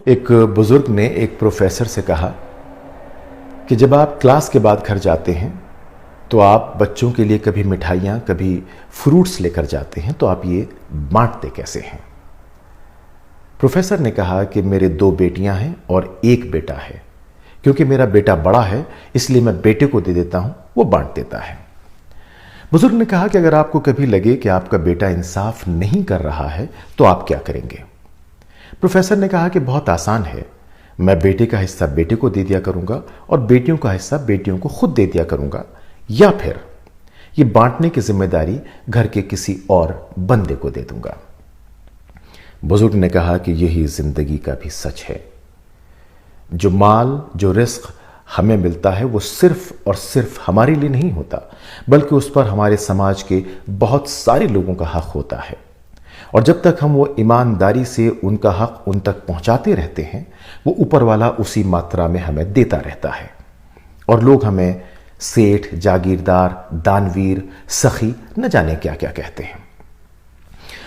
ایک بزرگ نے ایک پروفیسر سے کہا کہ جب آپ کلاس کے بعد گھر جاتے ہیں تو آپ بچوں کے لیے کبھی مٹھائیاں کبھی فروٹس لے کر جاتے ہیں، تو آپ یہ بانٹتے کیسے ہیں؟ پروفیسر نے کہا کہ میرے 2 بیٹیاں ہیں اور 1 بیٹا ہے، کیونکہ میرا بیٹا بڑا ہے اس لیے میں بیٹے کو دے دیتا ہوں، وہ بانٹ دیتا ہے۔ بزرگ نے کہا کہ اگر آپ کو کبھی لگے کہ آپ کا بیٹا انصاف نہیں کر رہا ہے تو آپ کیا کریں گے؟ پروفیسر نے کہا کہ بہت آسان ہے، میں بیٹے کا حصہ بیٹے کو دے دیا کروں گا اور بیٹیوں کا حصہ بیٹیوں کو خود دے دیا کروں گا، یا پھر یہ بانٹنے کی ذمہ داری گھر کے کسی اور بندے کو دے دوں گا۔ بزرگ نے کہا کہ یہی زندگی کا بھی سچ ہے۔ جو مال، جو رزق ہمیں ملتا ہے وہ صرف اور صرف ہمارے لیے نہیں ہوتا، بلکہ اس پر ہمارے سماج کے بہت سارے لوگوں کا حق ہوتا ہے، اور جب تک ہم وہ ایمانداری سے ان کا حق ان تک پہنچاتے رہتے ہیں وہ اوپر والا اسی ماترا میں ہمیں دیتا رہتا ہے، اور لوگ ہمیں سیٹھ، جاگیردار، دانویر، سخی نہ جانے کیا کیا کہتے ہیں۔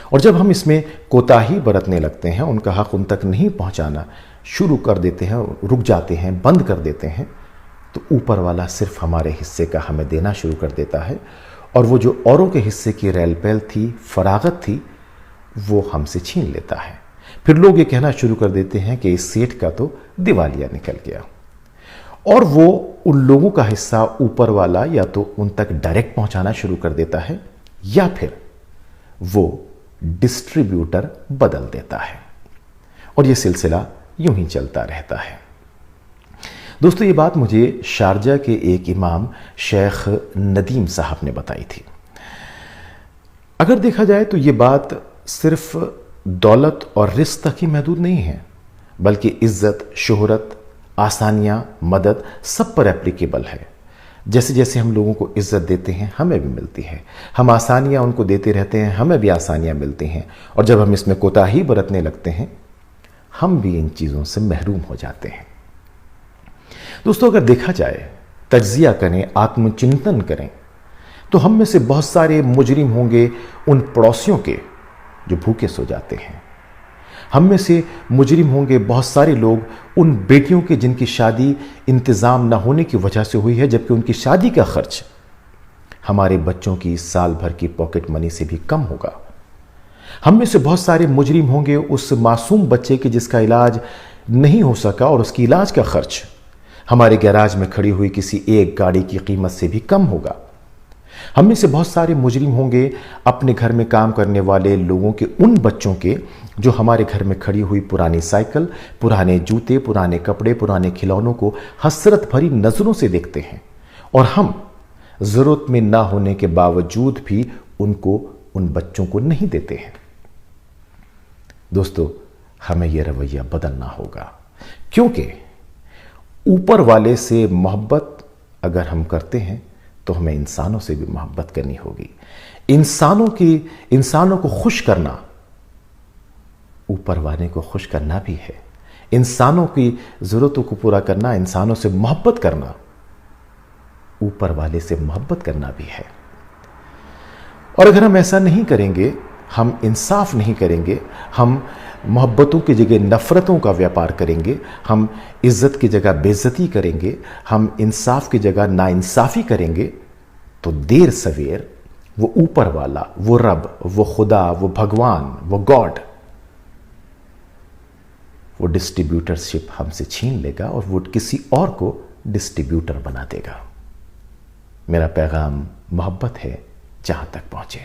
اور جب ہم اس میں کوتاہی برتنے لگتے ہیں، ان کا حق ان تک نہیں پہنچانا شروع کر دیتے ہیں، رک جاتے ہیں، بند کر دیتے ہیں، تو اوپر والا صرف ہمارے حصے کا ہمیں دینا شروع کر دیتا ہے، اور وہ جو اوروں کے حصے کی ریل پیل تھی، فراغت تھی، وہ ہم سے چھین لیتا ہے۔ پھر لوگ یہ کہنا شروع کر دیتے ہیں کہ اس سیٹھ کا تو دیوالیہ نکل گیا، اور وہ ان لوگوں کا حصہ اوپر والا یا تو ان تک ڈائریکٹ پہنچانا شروع کر دیتا ہے، یا پھر وہ ڈسٹریبیوٹر بدل دیتا ہے، اور یہ سلسلہ یوں ہی چلتا رہتا ہے۔ دوستو، یہ بات مجھے شارجہ کے ایک امام شیخ ندیم صاحب نے بتائی تھی۔ اگر دیکھا جائے تو یہ بات صرف دولت اور رزق تک ہی محدود نہیں ہے، بلکہ عزت، شہرت، آسانیاں، مدد سب پر اپلیکیبل ہے۔ جیسے جیسے ہم لوگوں کو عزت دیتے ہیں ہمیں بھی ملتی ہے، ہم آسانیاں ان کو دیتے رہتے ہیں ہمیں بھی آسانیاں ملتی ہیں، اور جب ہم اس میں کوتاہی برتنے لگتے ہیں ہم بھی ان چیزوں سے محروم ہو جاتے ہیں۔ دوستو، اگر دیکھا جائے، تجزیہ کریں، آتم چنتن کریں، تو ہم میں سے بہت سارے مجرم ہوں گے ان پڑوسیوں کے جو بھوکے سو جاتے ہیں۔ ہم میں سے مجرم ہوں گے بہت سارے لوگ ان بیٹیوں کے جن کی شادی انتظام نہ ہونے کی وجہ سے ہوئی ہے، جبکہ ان کی شادی کا خرچ ہمارے بچوں کی سال بھر کی پاکٹ منی سے بھی کم ہوگا۔ ہم میں سے بہت سارے مجرم ہوں گے اس معصوم بچے کے جس کا علاج نہیں ہو سکا، اور اس کی علاج کا خرچ ہمارے گیراج میں کھڑی ہوئی کسی ایک گاڑی کی قیمت سے بھی کم ہوگا۔ ہم میں سے بہت سارے مجرم ہوں گے اپنے گھر میں کام کرنے والے لوگوں کے ان بچوں کے جو ہمارے گھر میں کھڑی ہوئی پرانی سائیکل، پرانے جوتے، پرانے کپڑے، پرانے کھلونوں کو حسرت بھری نظروں سے دیکھتے ہیں، اور ہم ضرورت میں نہ ہونے کے باوجود بھی ان بچوں کو نہیں دیتے ہیں۔ دوستو، ہمیں یہ رویہ بدلنا ہوگا، کیونکہ اوپر والے سے محبت اگر ہم کرتے ہیں تو ہمیں انسانوں سے بھی محبت کرنی ہوگی۔ انسانوں کو خوش کرنا اوپر والے کو خوش کرنا بھی ہے، انسانوں کی ضرورتوں کو پورا کرنا، انسانوں سے محبت کرنا اوپر والے سے محبت کرنا بھی ہے۔ اور اگر ہم ایسا نہیں کریں گے، ہم انصاف نہیں کریں گے، ہم محبتوں کی جگہ نفرتوں کا ویاپار کریں گے، ہم عزت کی جگہ بے عزتی کریں گے، ہم انصاف کی جگہ ناانصافی کریں گے، تو دیر سویر وہ اوپر والا، وہ رب، وہ خدا، وہ بھگوان، وہ گاڈ، وہ ڈسٹریبیوٹرشپ ہم سے چھین لے گا اور وہ کسی اور کو ڈسٹریبیوٹر بنا دے گا۔ میرا پیغام محبت ہے، جہاں تک پہنچے۔